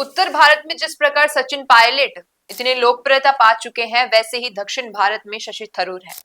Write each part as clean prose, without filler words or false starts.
उत्तर भारत में जिस प्रकार सचिन पायलट इतने लोकप्रियता पा चुके हैं, वैसे ही दक्षिण भारत में शशि थरूर है।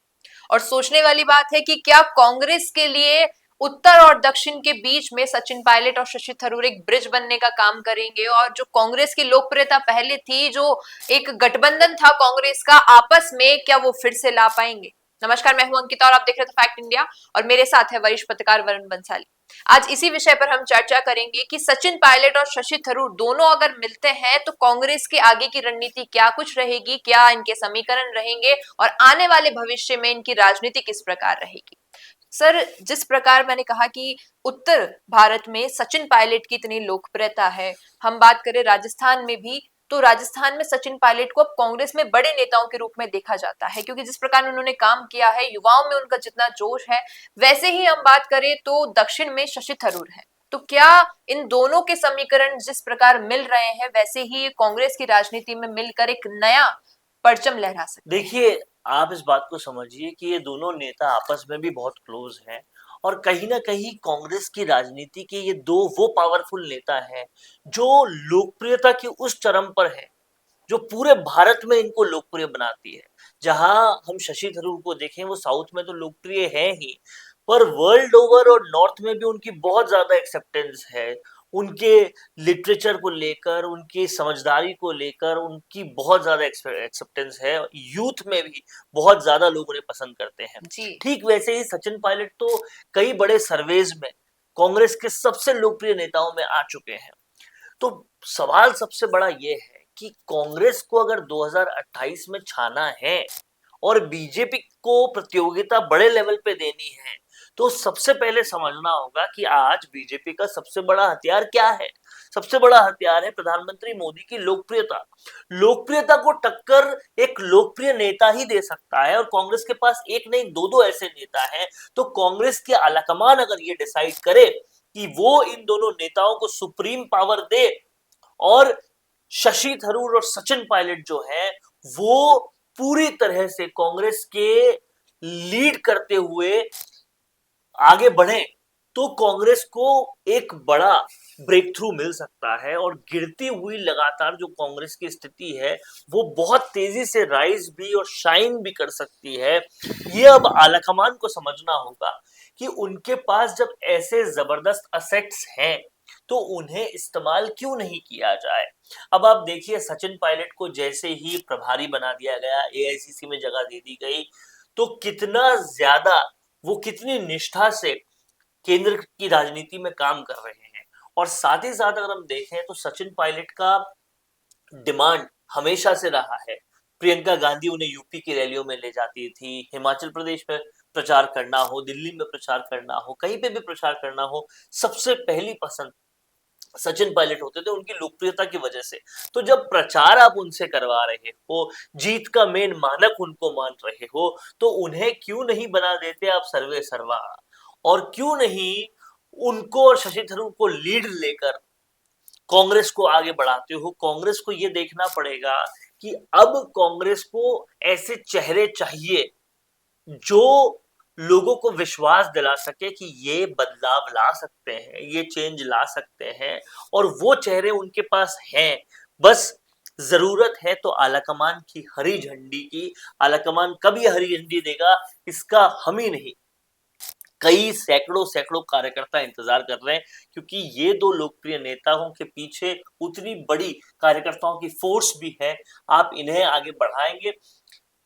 और सोचने वाली बात है कि क्या कांग्रेस के लिए उत्तर और दक्षिण के बीच में सचिन पायलट और शशि थरूर एक ब्रिज बनने का काम करेंगे, और जो कांग्रेस की लोकप्रियता पहले थी, जो एक गठबंधन था कांग्रेस का आपस में, क्या वो फिर से ला पाएंगे। नमस्कार, मैं हूं अंकिता और आप देख रहे थे फैक्ट इंडिया, और मेरे साथ है वरिष्ठ पत्रकार वरुण बंसाली। आज इसी विषय पर हम चर्चा करेंगे कि सचिन पायलट और शशि थरूर दोनों अगर मिलते हैं तो कांग्रेस के आगे की रणनीति क्या कुछ रहेगी, क्या इनके समीकरण रहेंगे, और आने वाले भविष्य में इनकी राजनीति किस प्रकार रहेगी। सर, जिस प्रकार मैंने कहा कि उत्तर भारत में सचिन पायलट की इतनी लोकप्रियता है, हम बात करें राजस्थान में भी, तो राजस्थान में सचिन पायलट को अब कांग्रेस में बड़े नेताओं के रूप में देखा जाता है, क्योंकि जिस प्रकार उन्होंने काम किया है, युवाओं में उनका जितना जोश है। वैसे ही हम बात करें तो दक्षिण में शशि थरूर है। तो क्या इन दोनों के समीकरण जिस प्रकार मिल रहे हैं, वैसे ही कांग्रेस की राजनीति में मिलकर एक नया परचम लहरा सकते हैं। देखिए, आप इस बात को समझिए कि ये दोनों नेता आपस में भी बहुत क्लोज हैं और कहीं न कहीं कांग्रेस की राजनीति के ये 2 वो पावरफुल नेता हैं, जो लोकप्रियता की उस चरम पर हैं, जो पूरे भारत में इनको लोकप्रिय बनाती है। जहाँ हम शशि थरूर को देखें, वो साउथ में तो लोकप्रिय हैं ही, पर वर्ल्ड ओवर और नॉर्थ में भी उनकी बहुत ज़्यादा एक्सेप्टेंस है। उनके लिटरेचर को लेकर, उनकी समझदारी को लेकर उनकी बहुत ज़्यादा एक्सेप्टेंस है। यूथ में भी बहुत ज़्यादा लोग उन्हें पसंद करते हैं। जी। ठीक वैसे ही सचिन पायलट तो कई बड़े सर्वेज में कांग्रेस के सबसे लोकप्रिय नेताओं में आ चुके हैं। तो सवाल सबसे बड़ा ये है कि कांग्रेस को अगर 2028 में छाना है और बीजेपी को प्रतियोगिता बड़े लेवल पे देनी है, तो सबसे पहले समझना होगा कि आज बीजेपी का सबसे बड़ा हथियार क्या है। सबसे बड़ा हथियार है प्रधानमंत्री मोदी की लोकप्रियता। लोकप्रियता को टक्कर एक लोकप्रिय नेता ही दे सकता है, और कांग्रेस के पास एक नहीं दो दो ऐसे नेता हैं। तो कांग्रेस के आलाकमान अगर ये डिसाइड करे कि वो इन दोनों नेताओं को सुप्रीम पावर दे, और शशि थरूर और सचिन पायलट जो है वो पूरी तरह से कांग्रेस के लीड करते हुए आगे बढ़े, तो कांग्रेस को एक बड़ा ब्रेक थ्रू मिल सकता है। और गिरती हुई लगातार जो कांग्रेस की स्थिति है, वो बहुत तेजी से राइज भी और शाइन भी कर सकती है। ये अब आलाकमान को समझना होगा कि उनके पास जब ऐसे जबरदस्त असेट्स हैं, तो उन्हें इस्तेमाल क्यों नहीं किया जाए। अब आप देखिए, सचिन पायलट को जैसे ही प्रभारी बना दिया गया, एआईसीसी में जगह दे दी गई, तो कितना ज्यादा वो कितनी निष्ठा से केंद्र की राजनीति में काम कर रहे हैं। और साथ ही साथ अगर हम देखें तो सचिन पायलट का डिमांड हमेशा से रहा है। प्रियंका गांधी उन्हें यूपी की रैलियों में ले जाती थी, हिमाचल प्रदेश में प्रचार करना हो, दिल्ली में प्रचार करना हो, कहीं पे भी प्रचार करना हो, सबसे पहली पसंद सचिन पायलट होते थे उनकी लोकप्रियता की वजह से। तो जब प्रचार आप उनसे करवा रहे हो, जीत का मेन मानक उनको मान रहे हो, तो उन्हें क्यों नहीं बना देते आप सर्वे सर्वा, और क्यों नहीं उनको और शशि थरूर को लीड लेकर कांग्रेस को आगे बढ़ाते हो। कांग्रेस को ये देखना पड़ेगा कि अब कांग्रेस को ऐसे चेहरे चाहिए जो लोगों को विश्वास दिला सके कि ये बदलाव ला सकते हैं, ये चेंज ला सकते हैं, और वो चेहरे उनके पास हैं। बस जरूरत है तो आलाकमान की हरी झंडी की। आलाकमान कब ये हरी झंडी देगा, इसका हम ही नहीं, कई सैकड़ों सैकड़ों कार्यकर्ता इंतजार कर रहे हैं, क्योंकि ये 2 लोकप्रिय नेताओं के पीछे उतनी बड़ी कार्यकर्ताओं की फोर्स भी है। आप इन्हें आगे बढ़ाएंगे,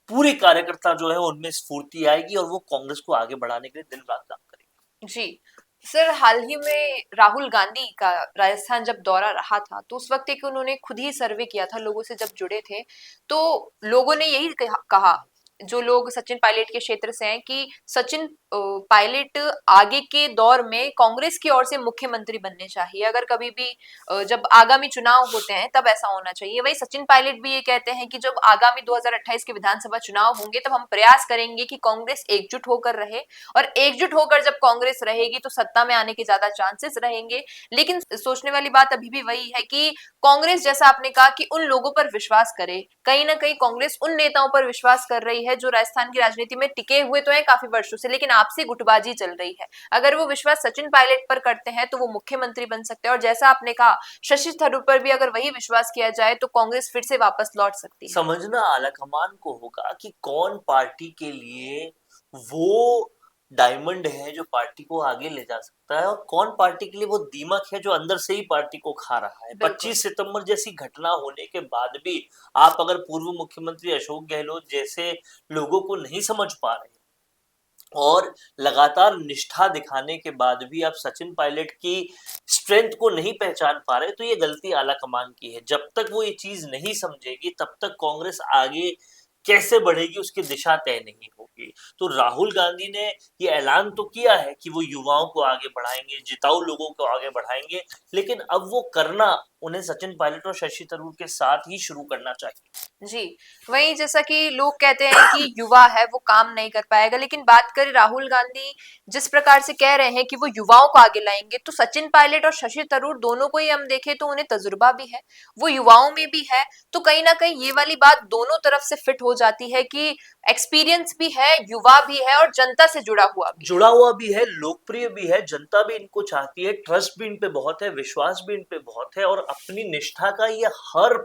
पूरी कार्यकर्ता जो है उनमें स्फूर्ति आएगी, और वो कांग्रेस को आगे बढ़ाने के लिए दिन रात काम करेंगे। जी सर, हाल ही में राहुल गांधी का राजस्थान जब दौरा रहा था, तो उस वक्त एक उन्होंने खुद ही सर्वे किया था, लोगों से जब जुड़े थे, तो लोगों ने यही कहा, जो लोग सचिन पायलट के क्षेत्र से हैं, कि सचिन पायलट आगे के दौर में कांग्रेस की ओर से मुख्यमंत्री बनने चाहिए। अगर कभी भी जब आगामी चुनाव होते हैं तब ऐसा होना चाहिए। वही सचिन पायलट भी ये कहते हैं कि जब आगामी 2028 के विधानसभा चुनाव होंगे, तब हम प्रयास करेंगे कि कांग्रेस एकजुट होकर रहे, और एकजुट होकर जब कांग्रेस रहेगी तो सत्ता में आने के ज्यादा चांसेस रहेंगे। लेकिन सोचने वाली बात अभी भी वही है कि कांग्रेस, जैसा आपने कहा, कि उन लोगों पर विश्वास करे। कहीं ना कहीं कांग्रेस उन नेताओं पर विश्वास कर रही है जो राजस्थान की राजनीति में टिके हुए तो हैं काफी वर्षों से, लेकिन आपसी गुटबाजी चल रही है। अगर वो विश्वास सचिन पायलट पर करते हैं तो वो मुख्यमंत्री बन सकते हैं, और जैसा आपने कहा शशि थरूर पर भी अगर वही विश्वास किया जाए तो कांग्रेस फिर से वापस लौट सकती है। समझना आलाकमान को होगा कि कौन पार्टी के लिए वो डायमंड है जो पार्टी को आगे ले जा सकता है, और कौन पार्टी के लिए वो दीमक है जो अंदर से ही पार्टी को खा रहा है। 25 सितंबर जैसी घटना होने के बाद भी आप अगर पूर्व मुख्यमंत्री अशोक गहलोत जैसे लोगों को नहीं समझ पा रहे और लगातार निष्ठा दिखाने के बाद भी आप सचिन पायलट की स्ट्रेंथ को नहीं पहचान पा रहे, तो ये गलती आलाकमान की है। जब तक वो ये चीज नहीं समझेगी तब तक कांग्रेस आगे कैसे बढ़ेगी उसकी दिशा तय नहीं होगी। तो राहुल गांधी ने ये ऐलान तो किया है कि वो युवाओं को आगे बढ़ाएंगे, जिताऊ लोगों को आगे बढ़ाएंगे, लेकिन अब वो करना उन्हें सचिन पायलट और शशि थरूर के साथ ही शुरू करना चाहिए। जी, वही जैसा कि लोग कहते हैं कि युवा है वो काम नहीं कर पाएगा, लेकिन बात करें राहुल गांधी जिस प्रकार से कह रहे हैं कि वो युवाओं को आगे लाएंगे, तो सचिन पायलट और शशि थरूर दोनों को ही हम देखें तो उन्हें तजुर्बा भी है, वो युवाओं में भी है, तो कहीं ना कहीं ये वाली बात दोनों तरफ से फिट हो जाती है कि एक्सपीरियंस भी है, युवा भी है और जनता से जुड़ा हुआ भी है, लोकप्रिय भी है, जनता भी इनको चाहती है, ट्रस्ट भी इन पे बहुत है, विश्वास भी इन पे बहुत है, और अपनी निष्ठा का ये हर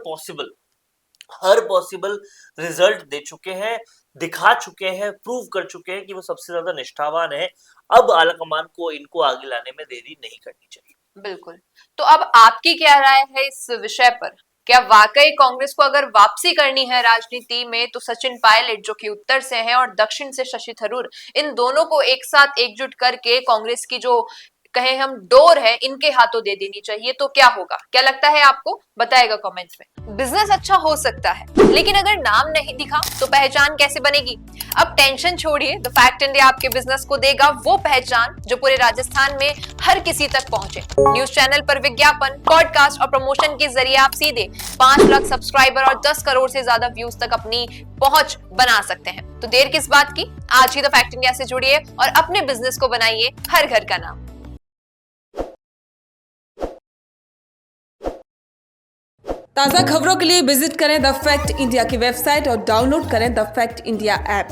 पॉसिबल रिजल्ट दे चुके हैं, दिखा चुके हैं, प्रूव कर चुके हैं कि वो सबसे ज्यादा निष्ठावान है। अब आलाकमान को इनको आगे लाने में देरी नहीं करनी चाहिए। बिल्कुल। तो अब आपकी क्या राय है इस विषय पर? क्या वाकई कांग्रेस को अगर वापसी करनी है राजनीति में तो सचिन पायलट जो कि उत्तर से हैं और दक्षिण से शशि थरूर, इन दोनों को एक साथ एकजुट करके कांग्रेस की जो कहें हम डोर है इनके हाथों दे देनी चाहिए, तो क्या होगा? क्या लगता है आपको? बताएगा कमेंट्स में। बिजनेस अच्छा हो सकता है लेकिन अगर नाम नहीं दिखा तो पहचान कैसे बनेगी? अब टेंशन छोड़िए, द फैक्ट इंडिया आपके बिजनेस को देगा वो पहचान जो पूरे राजस्थान में हर किसी तक पहुंचे। न्यूज चैनल पर विज्ञापन, पॉडकास्ट और प्रमोशन के जरिए आप सीधे 5 लाख सब्सक्राइबर और 10 करोड़ से ज्यादा व्यूज तक अपनी पहुंच बना सकते हैं। तो देर किस बात की, आज ही द फैक्ट इंडिया से जुड़िए और अपने बिजनेस को बनाइए हर घर का नाम। ताज़ा खबरों के लिए विजिट करें द फैक्ट इंडिया की वेबसाइट और डाउनलोड करें द फैक्ट इंडिया ऐप।